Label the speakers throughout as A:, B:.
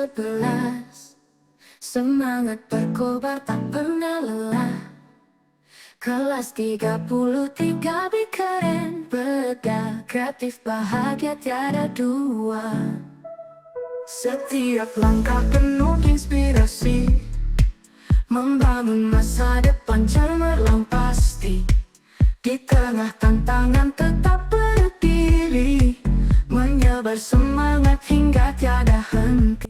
A: 11. Semangat berkobar tak pernah lelah. Kelas 33 keren, beda, kreatif, bahagia tiada dua. Setiap langkah penuh inspirasi, membangun masa depan cemerlang pasti. Di tengah tantangan tetap berdiri, menyebar semangat hingga tiada henti.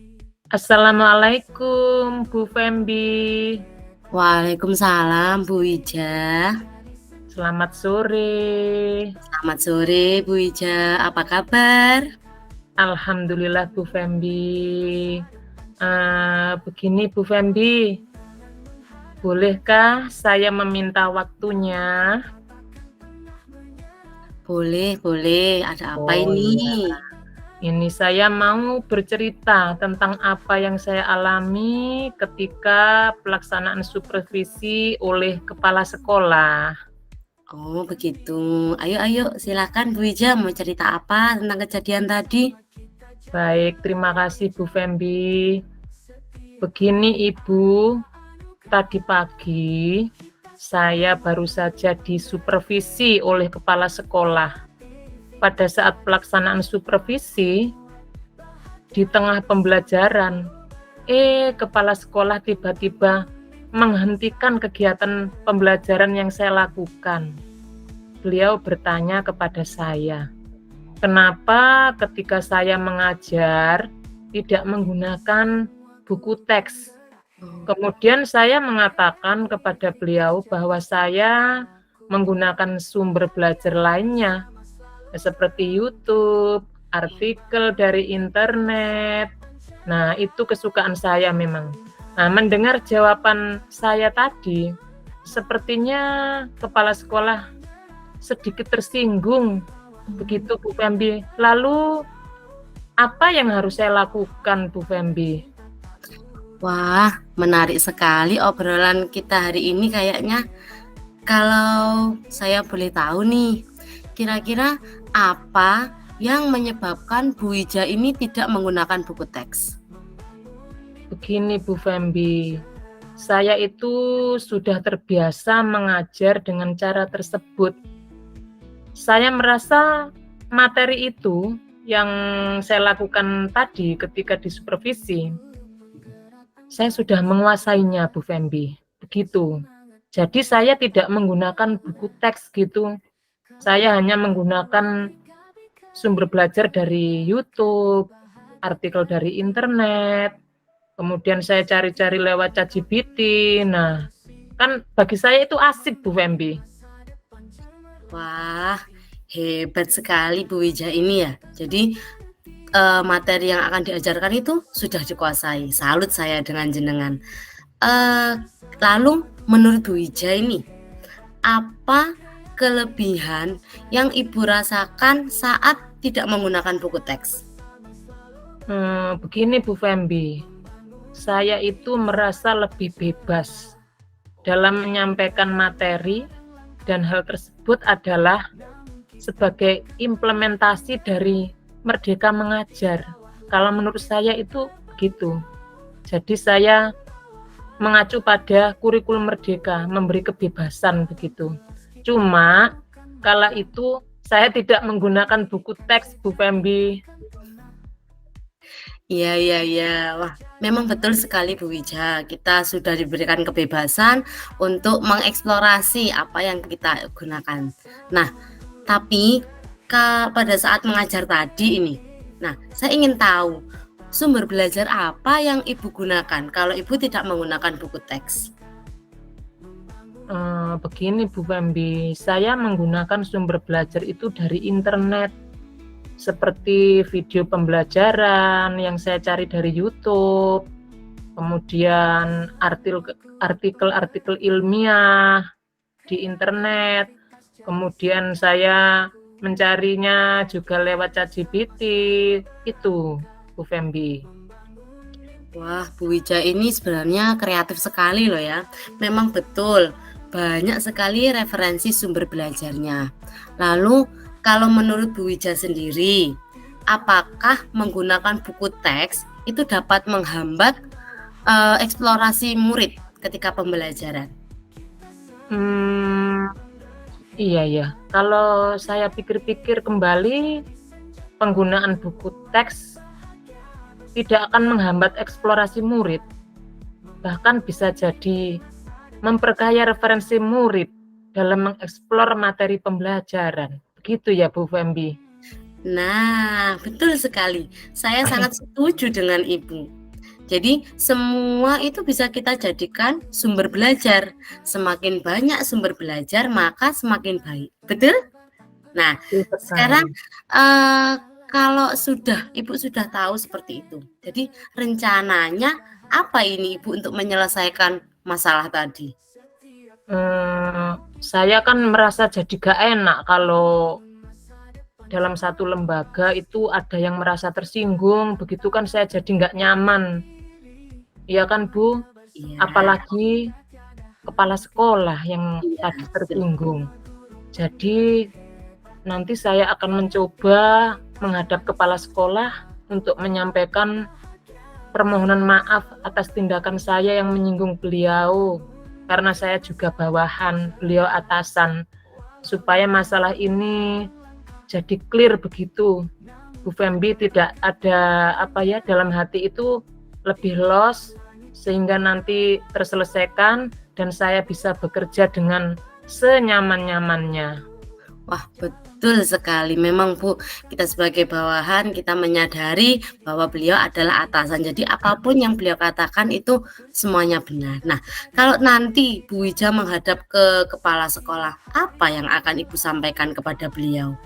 B: Assalamualaikum Bu Fembi.
C: Waalaikumsalam Bu Wija.
B: Selamat sore.
C: Selamat sore Bu Wija, apa kabar?
B: Alhamdulillah Bu Fembi. Begini Bu Fembi, bolehkah saya meminta waktunya?
C: Boleh. Ada apa
B: Oh,
C: ini?
B: iya. Ini saya mau bercerita tentang apa yang saya alami ketika pelaksanaan supervisi oleh kepala sekolah.
C: Oh begitu. Ayo silakan Bu Wija, mau cerita apa tentang kejadian tadi?
B: Baik, terima kasih Bu Fembi. Begini Ibu, tadi pagi saya baru saja disupervisi oleh kepala sekolah. Pada saat pelaksanaan supervisi, di tengah pembelajaran, kepala sekolah tiba-tiba menghentikan kegiatan pembelajaran yang saya lakukan. Beliau bertanya kepada saya, kenapa ketika saya mengajar tidak menggunakan buku teks? Kemudian saya mengatakan kepada beliau bahwa saya menggunakan sumber belajar lainnya, seperti YouTube, artikel dari internet. Nah, itu kesukaan saya memang. Nah, mendengar jawaban saya tadi, sepertinya kepala sekolah sedikit tersinggung. Begitu Bu Fembi. Lalu, apa yang harus saya lakukan Bu Fembi?
C: Wah, menarik sekali obrolan kita hari ini kayaknya. Kalau saya boleh tahu nih, kira-kira apa yang menyebabkan Bu Wija ini tidak menggunakan buku teks?
B: Begini Bu Fembi, saya itu sudah terbiasa mengajar dengan cara tersebut. Saya merasa materi itu yang saya lakukan tadi ketika disupervisi, saya sudah menguasainya Bu Fembi, begitu. Jadi saya tidak menggunakan buku teks gitu. Saya hanya menggunakan sumber belajar dari YouTube, artikel dari internet, kemudian saya cari-cari lewat ChatGPT. Nah, kan bagi saya itu asik Bu Fembi.
C: Wah, hebat sekali Bu Wija ini ya. Jadi materi yang akan diajarkan itu sudah dikuasai. Salut saya dengan jenengan. Lalu menurut Bu Wija ini, apa kelebihan yang Ibu rasakan saat tidak menggunakan buku teks?
B: Begini Bu Fembi, saya itu merasa lebih bebas dalam menyampaikan materi, dan hal tersebut adalah sebagai implementasi dari Merdeka Mengajar. Kalau menurut saya itu begitu. Jadi saya mengacu pada kurikulum Merdeka, memberi kebebasan begitu. Cuma kala itu saya tidak menggunakan buku teks Bu Fembi.
C: Iya. Wah, memang betul sekali Bu Wija. Kita sudah diberikan kebebasan untuk mengeksplorasi apa yang kita gunakan. Nah, tapi pada saat mengajar tadi ini, nah saya ingin tahu sumber belajar apa yang Ibu gunakan kalau Ibu tidak menggunakan buku teks?
B: Begini Bu Fembi, saya menggunakan sumber belajar itu dari internet, seperti video pembelajaran yang saya cari dari YouTube, kemudian artikel-artikel ilmiah di internet, kemudian saya mencarinya juga lewat ChatGPT, itu Bu Fembi.
C: Wah, Bu Wija ini sebenarnya kreatif sekali loh ya. Memang betul, banyak sekali referensi sumber belajarnya. Lalu, kalau menurut Bu Wija sendiri, apakah menggunakan buku teks itu dapat menghambat eksplorasi murid ketika pembelajaran?
B: Iya ya. Kalau saya pikir-pikir kembali, penggunaan buku teks tidak akan menghambat eksplorasi murid. Bahkan bisa jadi memperkaya referensi murid dalam mengeksplor materi pembelajaran. Begitu ya Bu Fembi?
C: Nah, betul sekali. Saya sangat setuju dengan Ibu. Jadi semua itu bisa kita jadikan sumber belajar. Semakin banyak sumber belajar, maka semakin baik. Betul? Nah, sekarang kalau Ibu sudah tahu seperti itu. Jadi rencananya apa ini Ibu untuk menyelesaikan masalah tadi?
B: Saya kan merasa jadi gak enak kalau dalam satu lembaga itu ada yang merasa tersinggung, begitu kan saya jadi nggak nyaman. Iya kan Bu?
C: Iya.
B: Apalagi kepala sekolah yang
C: Iya,
B: tadi tersinggung. Jadi nanti saya akan mencoba menghadap kepala sekolah untuk menyampaikan permohonan maaf atas tindakan saya yang menyinggung beliau, karena saya juga bawahan, beliau atasan, supaya masalah ini jadi clear begitu. Bu Fembi tidak ada dalam hati itu lebih los, sehingga nanti terselesaikan dan saya bisa bekerja dengan senyaman-nyamannya.
C: Wah, betul sekali. Memang Bu, kita sebagai bawahan kita menyadari bahwa beliau adalah atasan. Jadi apapun yang beliau katakan itu semuanya benar. Nah, kalau nanti Bu Wija menghadap ke kepala sekolah, apa yang akan Ibu sampaikan kepada beliau?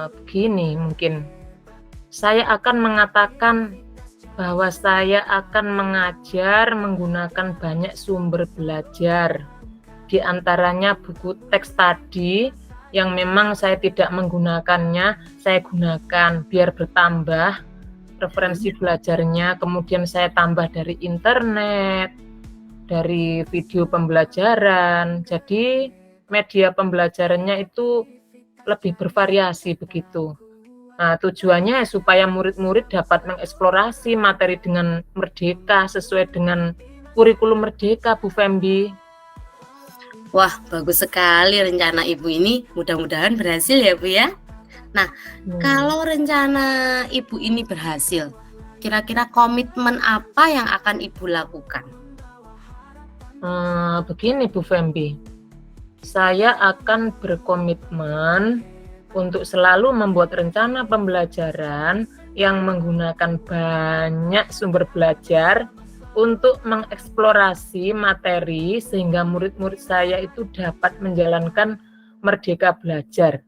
B: Begini mungkin. Saya akan mengatakan bahwa saya akan mengajar menggunakan banyak sumber belajar. Di antaranya buku teks tadi yang memang saya tidak menggunakannya, saya gunakan biar bertambah referensi belajarnya. Kemudian saya tambah dari internet, dari video pembelajaran. Jadi media pembelajarannya itu lebih bervariasi begitu. Nah, tujuannya supaya murid-murid dapat mengeksplorasi materi dengan merdeka sesuai dengan kurikulum merdeka, Bu Fembi.
C: Wah, bagus sekali rencana Ibu ini. Mudah-mudahan berhasil ya Bu ya. Nah, kalau rencana Ibu ini berhasil, kira-kira komitmen apa yang akan Ibu lakukan?
B: Begini Bu Fembi, saya akan berkomitmen untuk selalu membuat rencana pembelajaran yang menggunakan banyak sumber belajar untuk mengeksplorasi materi sehingga murid-murid saya itu dapat menjalankan merdeka belajar.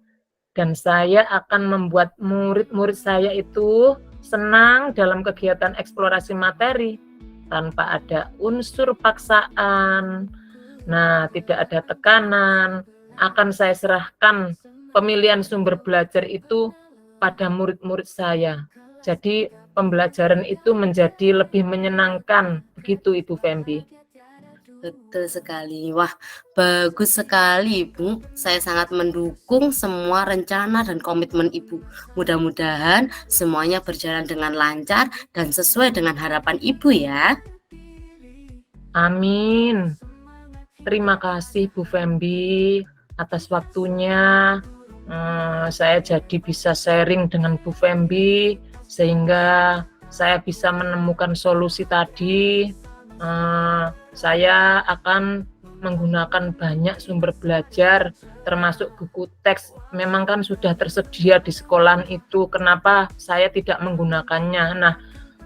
B: Dan saya akan membuat murid-murid saya itu senang dalam kegiatan eksplorasi materi tanpa ada unsur paksaan. Nah, tidak ada tekanan. Akan saya serahkan pemilihan sumber belajar itu pada murid-murid saya. Jadi pembelajaran itu menjadi lebih menyenangkan. Begitu Ibu Fembi.
C: Betul sekali. Wah, bagus sekali Ibu. Saya sangat mendukung semua rencana dan komitmen Ibu. Mudah-mudahan semuanya berjalan dengan lancar dan sesuai dengan harapan Ibu ya.
B: Amin. Terima kasih Bu Fembi atas waktunya. Saya jadi bisa sharing dengan Bu Fembi sehingga saya bisa menemukan solusi tadi. Saya akan menggunakan banyak sumber belajar termasuk buku teks. Memang kan sudah tersedia di sekolahan itu, kenapa saya tidak menggunakannya? Nah,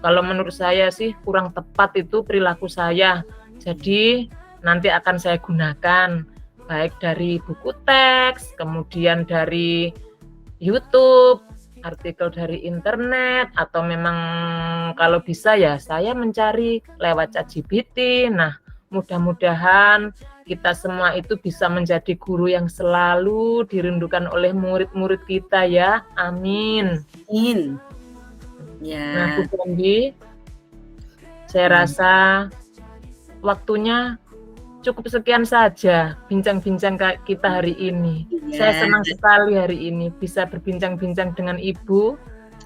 B: kalau menurut saya sih kurang tepat itu perilaku saya. Jadi nanti akan saya gunakan baik dari buku teks, kemudian dari YouTube, artikel dari internet, atau memang kalau bisa ya saya mencari lewat ChatGPT. Nah, mudah-mudahan kita semua itu bisa menjadi guru yang selalu dirindukan oleh murid-murid kita ya. Amin.
C: Amin.
B: Nah,
C: Ya.
B: Bu Fembi, saya rasa waktunya cukup sekian saja bincang-bincang kita hari ini.
C: Iya.
B: Saya senang sekali hari ini bisa berbincang-bincang dengan Ibu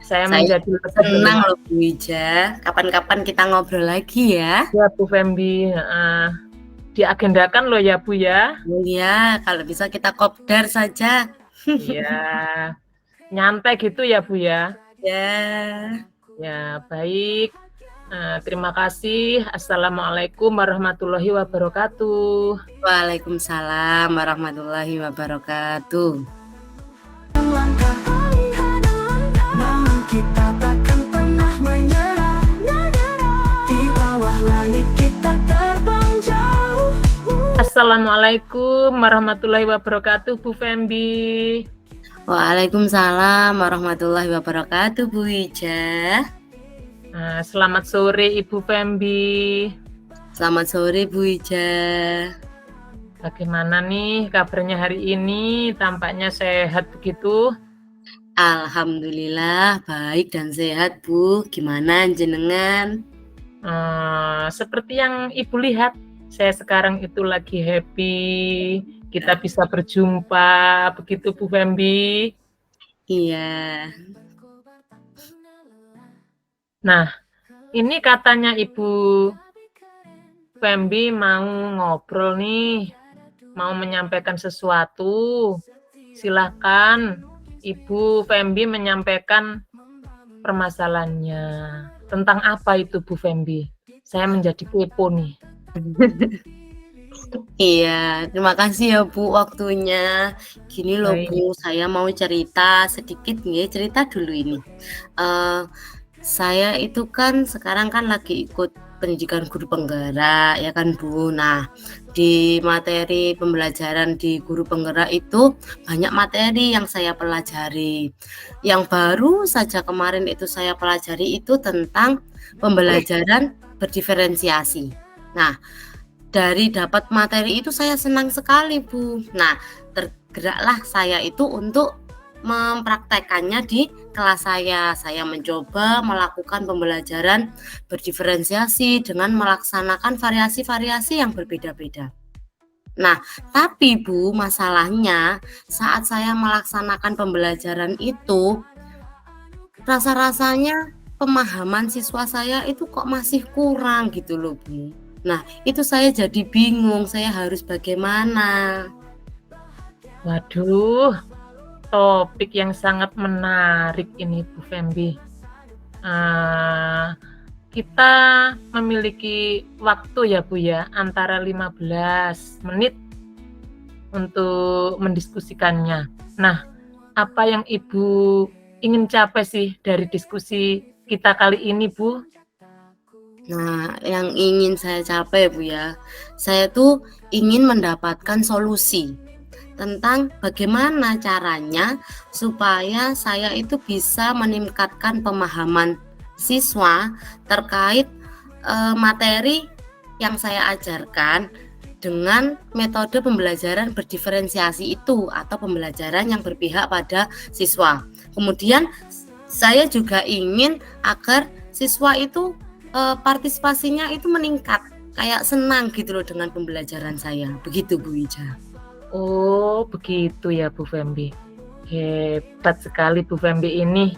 B: Saya
C: Saya
B: menjadi lebih
C: senang
B: berminat.
C: loh Bu Wija. Kapan-kapan kita ngobrol lagi ya.
B: Ya Bu Fembi, diagendakan loh ya Bu ya.
C: Oh ya, kalau bisa kita kopdar saja.
B: Iya, nyantai gitu ya Bu ya.
C: Ya.
B: Ya, baik. Terima kasih. Assalamualaikum warahmatullahi wabarakatuh.
C: Waalaikumsalam warahmatullahi wabarakatuh.
A: Langkah namun kita takkan pernah menyerah. Di bawah langit kita terbang jauh.
B: Assalamualaikum warahmatullahi wabarakatuh, Bu Fembi.
C: Waalaikumsalam warahmatullahi wabarakatuh Bu Wija.
B: Selamat sore Ibu Fembi.
C: Selamat sore Bu Wija.
B: Bagaimana nih kabarnya hari ini? Tampaknya sehat begitu.
C: Alhamdulillah baik dan sehat Bu. Gimana jenengan?
B: Seperti yang Ibu lihat, saya sekarang itu lagi happy. Kita bisa berjumpa, begitu Bu Fembi.
C: Iya.
B: Nah, ini katanya Ibu Fembi mau ngobrol nih, mau menyampaikan sesuatu. Silahkan Ibu Fembi menyampaikan permasalahannya. Tentang apa itu Bu Fembi? Saya menjadi kepo nih.
C: Iya, terima kasih ya Bu waktunya. Gini loh
B: Baik.
C: Bu, saya mau cerita sedikit nih, cerita dulu ini. Saya itu kan sekarang kan lagi ikut pendidikan guru penggerak ya kan Bu. Nah, di materi pembelajaran di guru penggerak itu banyak materi yang saya pelajari. Yang baru saja kemarin itu saya pelajari itu tentang pembelajaran berdiferensiasi. Nah, dari dapat materi itu saya senang sekali Bu. Nah, tergeraklah saya itu untuk mempraktekannya di kelas saya. Saya mencoba melakukan pembelajaran berdiferensiasi dengan melaksanakan variasi-variasi yang berbeda-beda. Nah, tapi Bu, masalahnya saat saya melaksanakan pembelajaran itu, rasa-rasanya pemahaman siswa saya itu kok masih kurang gitu loh Bu. Nah, itu saya jadi bingung, saya harus bagaimana.
B: Waduh, topik yang sangat menarik ini Bu Fembi. Kita memiliki waktu ya Bu ya, antara 15 menit untuk mendiskusikannya. Nah, apa yang Ibu ingin capai sih dari diskusi kita kali ini Bu?
C: Nah, yang ingin saya capai Bu ya, saya tuh ingin mendapatkan solusi tentang bagaimana caranya supaya saya itu bisa meningkatkan pemahaman siswa terkait materi yang saya ajarkan dengan metode pembelajaran berdiferensiasi itu atau pembelajaran yang berpihak pada siswa. Kemudian saya juga ingin agar siswa itu partisipasinya itu meningkat, kayak senang gitu loh dengan pembelajaran saya. Begitu Bu Wija.
B: Oh, begitu ya Bu Fembi. Hebat sekali Bu Fembi ini.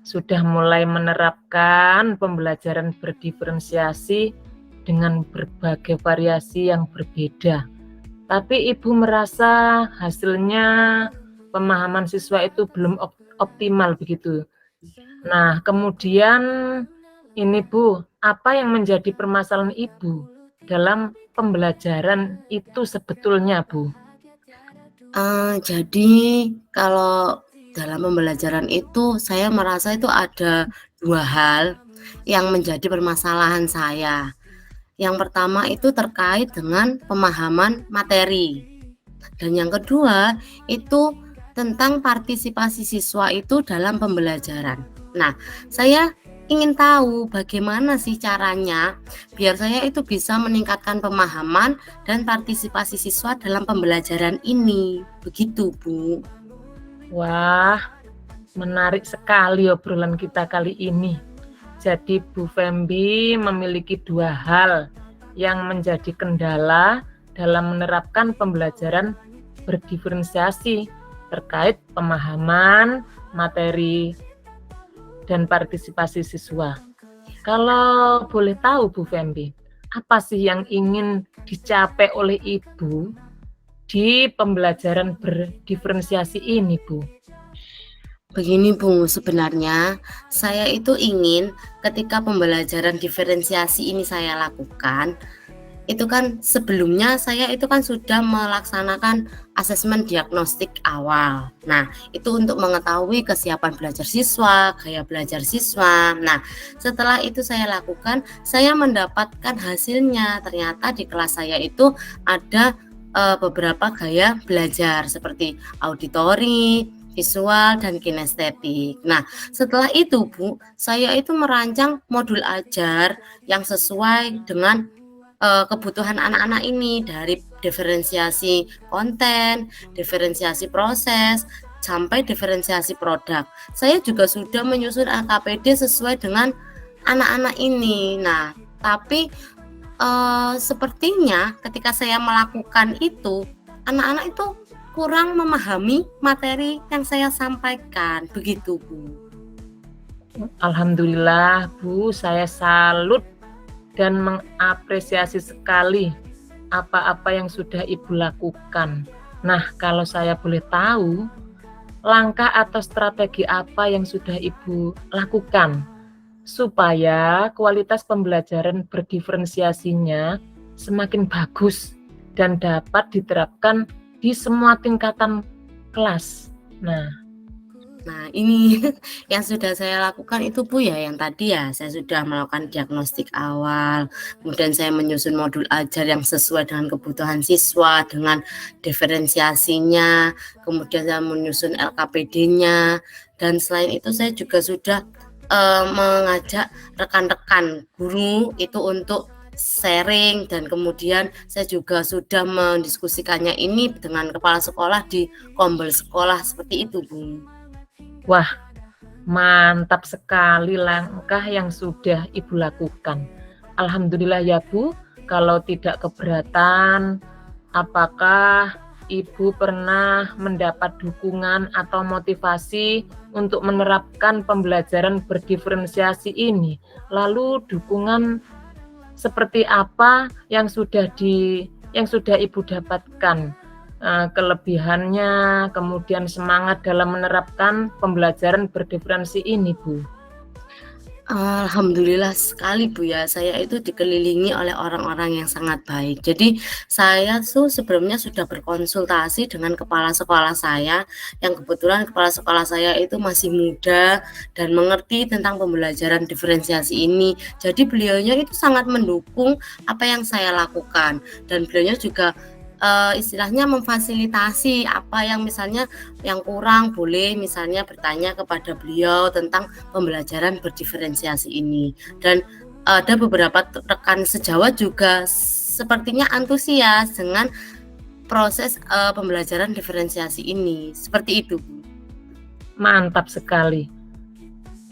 B: Sudah mulai menerapkan pembelajaran berdiferensiasi dengan berbagai variasi yang berbeda. Tapi Ibu merasa hasilnya pemahaman siswa itu belum optimal begitu. Nah, kemudian ini Bu, apa yang menjadi permasalahan Ibu dalam pembelajaran itu sebetulnya Bu?
C: Jadi kalau dalam pembelajaran itu saya merasa itu ada 2 hal yang menjadi permasalahan saya. Yang pertama itu terkait dengan pemahaman materi. Dan yang kedua itu tentang partisipasi siswa itu dalam pembelajaran. Nah, saya ingin tahu bagaimana sih caranya biar saya itu bisa meningkatkan pemahaman dan partisipasi siswa dalam pembelajaran ini. Begitu, Bu.
B: Wah, menarik sekali obrolan kita kali ini. Jadi Bu Fembi memiliki 2 hal yang menjadi kendala dalam menerapkan pembelajaran berdiferensiasi terkait pemahaman materi dan partisipasi siswa. Kalau boleh tahu Bu Fembi, apa sih yang ingin dicapai oleh Ibu di pembelajaran berdiferensiasi ini, Bu?
C: Begini Bu, sebenarnya saya itu ingin ketika pembelajaran diferensiasi ini saya lakukan, itu kan sebelumnya saya itu kan sudah melaksanakan asesmen diagnostik awal. Nah, itu untuk mengetahui kesiapan belajar siswa, gaya belajar siswa. Nah, setelah itu saya lakukan, saya mendapatkan hasilnya. Ternyata di kelas saya itu ada beberapa gaya belajar seperti auditori, visual, dan kinestetik. Nah, setelah itu Bu, saya itu merancang modul ajar yang sesuai dengan kebutuhan anak-anak ini, dari diferensiasi konten, diferensiasi proses, sampai diferensiasi produk. Saya juga sudah menyusun LKPD sesuai dengan anak-anak ini. Nah, tapi sepertinya ketika saya melakukan itu, anak-anak itu kurang memahami materi yang saya sampaikan. Begitu, Bu.
B: Alhamdulillah Bu, saya salut dan mengapresiasi sekali apa-apa yang sudah Ibu lakukan. Nah, kalau saya boleh tahu, langkah atau strategi apa yang sudah Ibu lakukan supaya kualitas pembelajaran berdiferensiasinya semakin bagus dan dapat diterapkan di semua tingkatan kelas.
C: Nah, ini yang sudah saya lakukan itu Bu ya, yang tadi ya saya sudah melakukan diagnostik awal, kemudian saya menyusun modul ajar yang sesuai dengan kebutuhan siswa, dengan diferensiasinya, kemudian saya menyusun LKPD-nya, dan selain itu saya juga sudah mengajak rekan-rekan guru itu untuk sharing, dan kemudian saya juga sudah mendiskusikannya ini dengan kepala sekolah di kombel sekolah, seperti itu Bu.
B: Wah, mantap sekali langkah yang sudah Ibu lakukan. Alhamdulillah ya Bu, kalau tidak keberatan, apakah Ibu pernah mendapat dukungan atau motivasi untuk menerapkan pembelajaran berdiferensiasi ini? Lalu dukungan seperti apa yang sudah Ibu dapatkan? Kelebihannya, kemudian semangat dalam menerapkan pembelajaran berdiferensi ini, Bu.
C: Alhamdulillah sekali Bu ya, saya itu dikelilingi oleh orang-orang yang sangat baik. Jadi saya tuh sebelumnya sudah berkonsultasi dengan kepala sekolah saya, yang kebetulan kepala sekolah saya itu masih muda dan mengerti tentang pembelajaran diferensiasi ini. Jadi beliaunya itu sangat mendukung apa yang saya lakukan, dan beliaunya juga istilahnya memfasilitasi apa yang misalnya yang kurang, boleh misalnya bertanya kepada beliau tentang pembelajaran berdiferensiasi ini. Dan ada beberapa rekan sejawat juga sepertinya antusias dengan proses pembelajaran diferensiasi ini. Seperti itu, Bu.
B: Mantap sekali.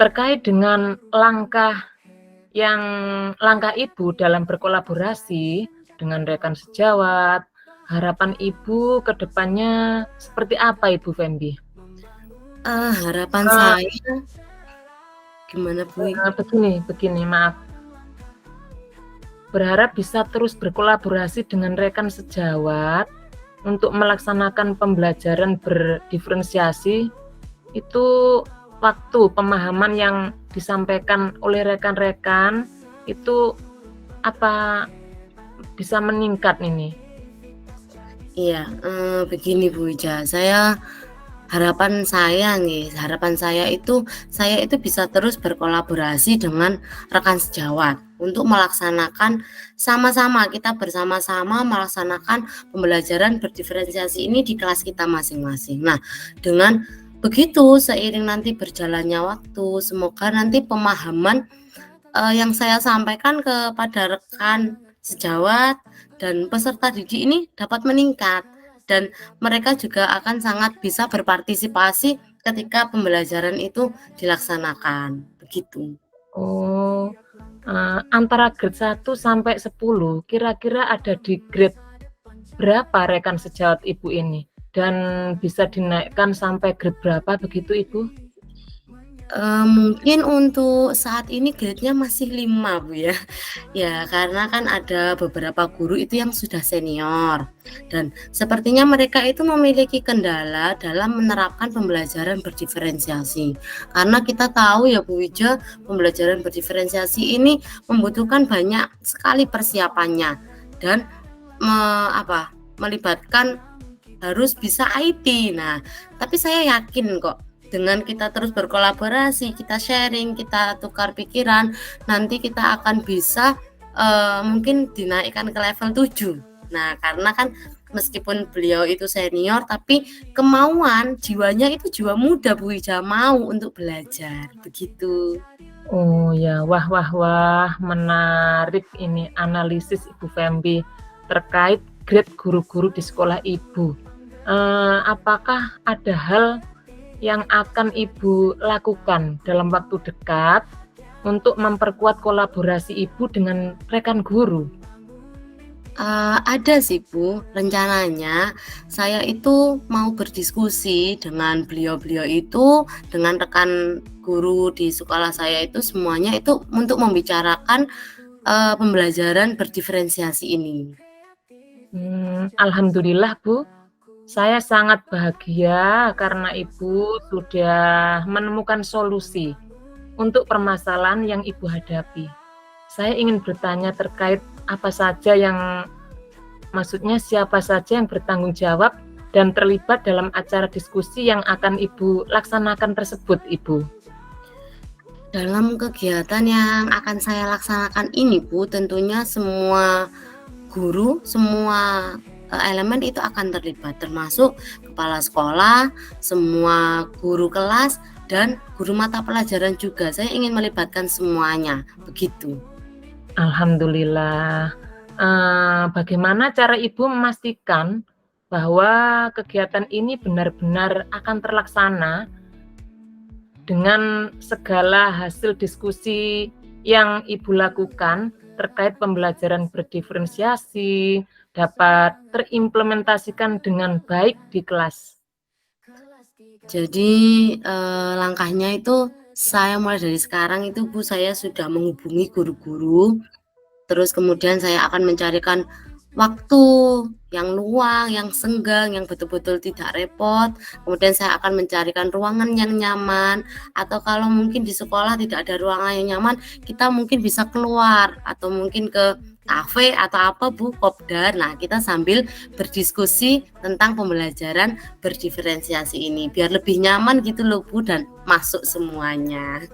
B: Terkait dengan langkah Ibu dalam berkolaborasi dengan rekan sejawat, harapan Ibu ke depannya seperti apa, Ibu Fembi?
C: Harapan saya gimana Bu?
B: Begini, maaf. Berharap bisa terus berkolaborasi dengan rekan sejawat untuk melaksanakan pembelajaran berdiferensiasi. Itu waktu pemahaman yang disampaikan oleh rekan-rekan itu apa bisa meningkat ini?
C: Iya, begini Bu Ija, harapan saya itu bisa terus berkolaborasi dengan rekan sejawat untuk melaksanakan kita bersama-sama melaksanakan pembelajaran berdiferensiasi ini di kelas kita masing-masing. Nah, dengan begitu seiring nanti berjalannya waktu, semoga nanti pemahaman yang saya sampaikan kepada rekan sejawat dan peserta didik ini dapat meningkat, dan mereka juga akan sangat bisa berpartisipasi ketika pembelajaran itu dilaksanakan. Begitu.
B: Antara grade 1 sampai 10 kira-kira ada di grade berapa rekan sejawat Ibu ini, dan bisa dinaikkan sampai grade berapa begitu Ibu?
C: Mungkin untuk saat ini grade-nya masih 5 Bu, ya. Ya, karena kan ada beberapa guru itu yang sudah senior, dan sepertinya mereka itu memiliki kendala dalam menerapkan pembelajaran berdiferensiasi. Karena kita tahu ya Bu Wija, pembelajaran berdiferensiasi ini membutuhkan banyak sekali persiapannya dan melibatkan harus bisa IT. Nah, tapi saya yakin kok dengan kita terus berkolaborasi, kita sharing, kita tukar pikiran, nanti kita akan bisa mungkin dinaikkan ke level 7. Nah, karena kan meskipun beliau itu senior, tapi kemauan jiwanya itu jiwa muda Bu Wija, mau untuk belajar, begitu.
B: Oh ya, wah, menarik ini analisis Ibu Fembi terkait grade guru-guru di sekolah Ibu. Apakah ada hal yang akan Ibu lakukan dalam waktu dekat untuk memperkuat kolaborasi Ibu dengan rekan guru?
C: Ada sih Bu, rencananya saya itu mau berdiskusi dengan beliau-beliau itu, dengan rekan guru di sekolah saya itu semuanya itu untuk membicarakan pembelajaran berdiferensiasi ini.
B: Alhamdulillah Bu, saya sangat bahagia karena Ibu sudah menemukan solusi untuk permasalahan yang Ibu hadapi. Saya ingin bertanya terkait apa saja maksudnya siapa saja yang bertanggung jawab dan terlibat dalam acara diskusi yang akan Ibu laksanakan tersebut, Ibu.
C: Dalam kegiatan yang akan saya laksanakan ini Bu, tentunya semua guru, semua elemen itu akan terlibat, termasuk kepala sekolah, semua guru kelas, dan guru mata pelajaran juga. Saya ingin melibatkan semuanya, begitu.
B: Alhamdulillah. Bagaimana cara Ibu memastikan bahwa kegiatan ini benar-benar akan terlaksana dengan segala hasil diskusi yang Ibu lakukan terkait pembelajaran berdiferensiasi dapat terimplementasikan dengan baik di kelas?
C: Jadi langkahnya itu saya mulai dari sekarang itu Bu, saya sudah menghubungi guru-guru, terus kemudian saya akan mencarikan waktu yang luang, yang senggang, yang betul-betul tidak repot. Kemudian saya akan mencarikan ruangan yang nyaman, atau kalau mungkin di sekolah tidak ada ruangan yang nyaman, kita mungkin bisa keluar atau mungkin ke kafe atau apa Bu, kopdar. Nah, kita sambil berdiskusi tentang pembelajaran berdiferensiasi ini biar lebih nyaman gitu loh Bu, dan masuk semuanya.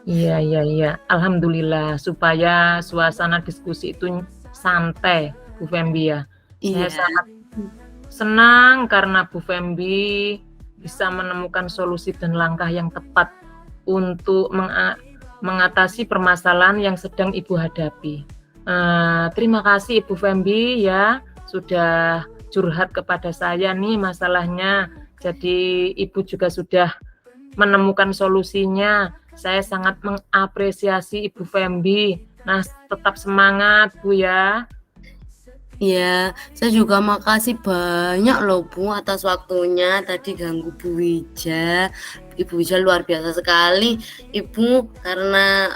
B: Iya. Alhamdulillah, supaya suasana diskusi itu santai, Bu Fembi ya. Saya
C: Iya.
B: sangat senang karena Bu Fembi bisa menemukan solusi dan langkah yang tepat untuk mengatasi permasalahan yang sedang Ibu hadapi. Terima kasih Ibu Fembi ya, sudah curhat kepada saya nih masalahnya. Jadi Ibu juga sudah menemukan solusinya. Saya sangat mengapresiasi Ibu Fembi. Nah, tetap semangat Bu ya.
C: Iya, saya juga makasih banyak loh Bu atas waktunya, tadi ganggu Bu Wija. Ibu Wija luar biasa sekali Ibu, karena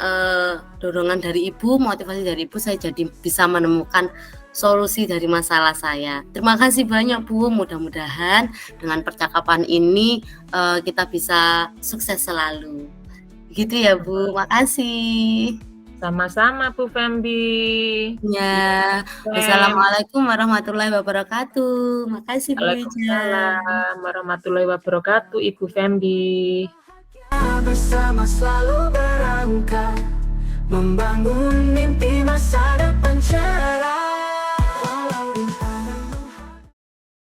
C: dorongan dari Ibu, motivasi dari Ibu, saya jadi bisa menemukan solusi dari masalah saya. Terima kasih banyak Bu, mudah-mudahan dengan percakapan ini kita bisa sukses selalu. Begitu ya Bu, makasih.
B: Sama-sama Bu Fembi.
C: Ya, wassalamualaikum warahmatullahi wabarakatuh. Makasih Bu Wija.
B: Waalaikumsalam warahmatullahi wabarakatuh Ibu Fembi.
A: Bersama selalu berangkat membangun mimpi masa depan cerah.